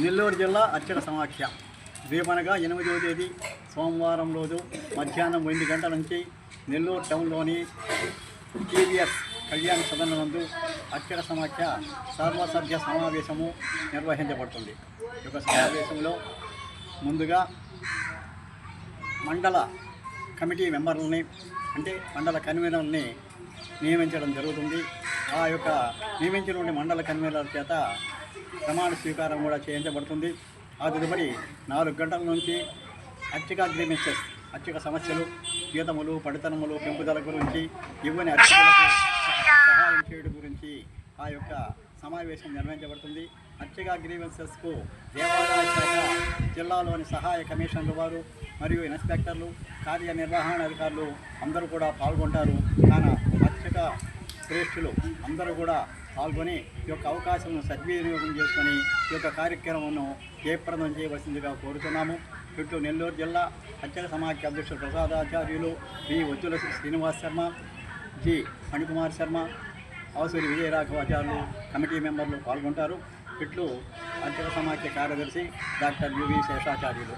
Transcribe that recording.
నెల్లూరు జిల్లా అర్చక సమాఖ్య రేపనగా 8వ తేదీ సోమవారం రోజు మధ్యాహ్నం 1 గంటల నుంచి నెల్లూరు టౌన్లోని టీవీఎస్ కళ్యాణ సదన్ నందు అర్చక సమాఖ్య సర్వసభ్య సమావేశము నిర్వహించబడుతుంది. ఈ యొక్క సమావేశంలో ముందుగా మండల కమిటీ మెంబర్లని అంటే మండల కన్వీనర్ని నియమించడం జరుగుతుంది. ఆ యొక్క నియమించిన మండల కన్వీనర్ చేత ప్రమాణ స్వీకారం కూడా చేయించబడుతుంది. ఆ తదుపరి 4 గంటల నుంచి అర్చక గ్రీవెన్సెస్ అర్చక సమస్యలు, జీతములు, పడితనములు, పెంపుదల గురించి, ఇవ్వని అర్చకులకు సహాయం చేయడం గురించి ఆ యొక్క సమావేశం నిర్వహించబడుతుంది. అర్చక గ్రీవెన్సెస్కు దేవాదాయ శాఖ జిల్లాలోని సహాయ కమిషనర్లు వారు మరియు ఇన్స్పెక్టర్లు, కార్యనిర్వహణాధికారులు అందరూ కూడా పాల్గొంటారు. కానీ అర్చక శ్రేష్ఠులు అందరూ కూడా పాల్గొని ఈ యొక్క అవకాశాలను సద్వినియోగం చేసుకొని ఈ యొక్క కార్యక్రమంను జయప్రదం చేయవలసిందిగా కోరుతున్నాము. ఇటు నెల్లూరు జిల్లా అర్చక సమాఖ్య అధ్యక్షుడు Prasadacharyulu B Vajjula Srinivas Sharma, G Phanikumar Sharma, Asuri Vijayaraghavacharyulu committee మెంబర్లు పాల్గొంటారు. ఇట్లు అర్చక సమాఖ్య కార్యదర్శి డాక్టర్ యువి శేషాచార్యులు.